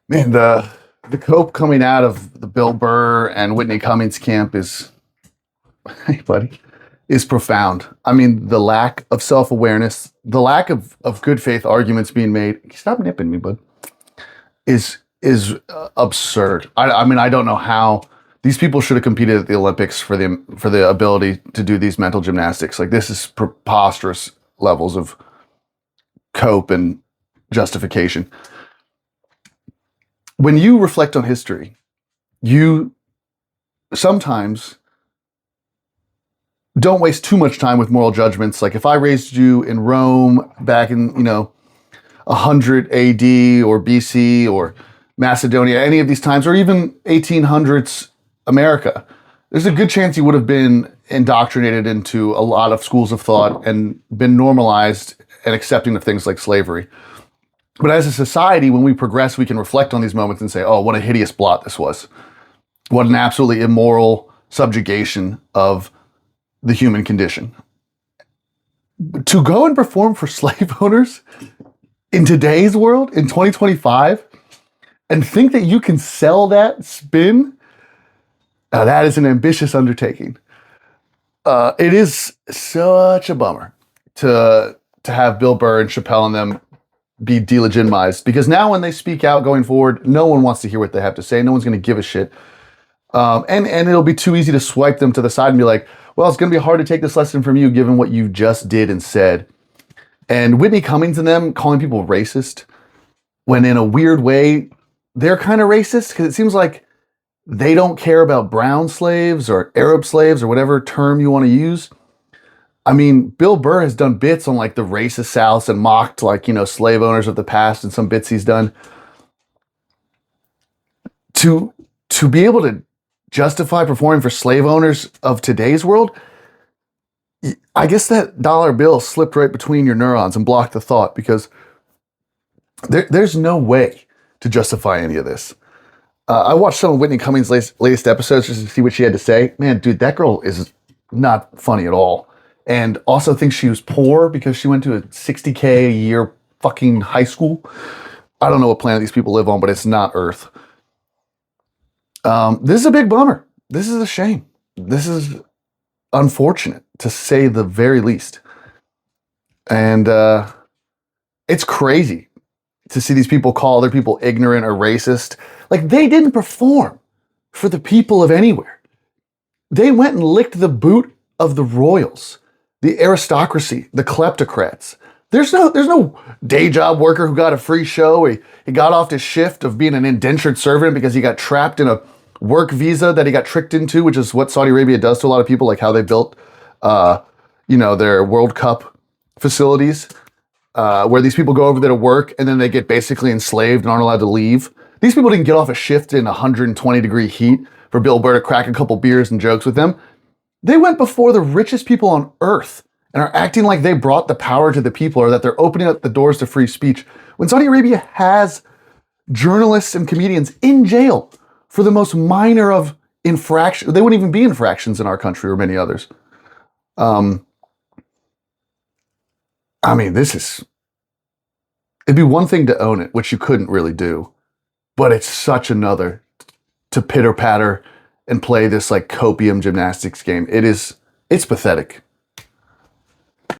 Man, the cope coming out of the Bill Burr and Whitney Cummings camp is, hey buddy, is profound. I mean, the lack of self-awareness, the lack of good faith arguments being made. Stop nipping me, bud. Is absurd. I mean, I don't know how these people should have competed at the Olympics for the ability to do these mental gymnastics. Like this is preposterous levels of cope and justification. When you reflect on history, you sometimes don't waste too much time with moral judgments. Like if I raised you in Rome back in, 100 AD or BC or Macedonia, any of these times, or even 1800s America, there's a good chance you would have been indoctrinated into a lot of schools of thought and been normalized and accepting of things like slavery. But as a society, when we progress, we can reflect on these moments and say, oh, what a hideous blot this was. What an absolutely immoral subjugation of the human condition. To go and perform for slave owners in today's world, in 2025, and think that you can sell that spin, that is an ambitious undertaking. It is such a bummer to have Bill Burr and Chappelle and them be delegitimized, because now when they speak out going forward, no one wants to hear what they have to say. No one's going to give a shit. And it'll be too easy to swipe them to the side and be like, well, it's going to be hard to take this lesson from you given what you just did and said. And Whitney Cummings and them calling people racist when in a weird way, they're kind of racist because it seems like they don't care about brown slaves or Arab slaves or whatever term you want to use. I mean, Bill Burr has done bits on like the racist South and mocked slave owners of the past and some bits he's done. To be able to justify performing for slave owners of today's world, I guess that dollar bill slipped right between your neurons and blocked the thought, because there's no way to justify any of this. I watched some of Whitney Cummings' latest episodes just to see what she had to say. Man, dude, that girl is not funny at all. And also thinks she was poor because she went to a $60K a year fucking high school. I don't know what planet these people live on, but it's not Earth. This is a big bummer. This is a shame. This is unfortunate, to say the very least. And it's crazy to see these people call other people ignorant or racist. Like, they didn't perform for the people of anywhere. They went and licked the boot of the royals, the aristocracy, the kleptocrats. There's no day job worker who got a free show. He got off his shift of being an indentured servant because he got trapped in a work visa that he got tricked into, which is what Saudi Arabia does to a lot of people, like how they built, their World Cup facilities, where these people go over there to work and then they get basically enslaved and aren't allowed to leave. These people didn't get off a shift in 120-degree heat for Bill Burr to crack a couple beers and jokes with them. They went before the richest people on earth and are acting like they brought the power to the people, or that they're opening up the doors to free speech, when Saudi Arabia has journalists and comedians in jail for the most minor of infractions. They wouldn't even be infractions in our country or many others. I mean, it'd be one thing to own it, which you couldn't really do, but it's such another to pitter patter and play this like copium gymnastics game. It's pathetic.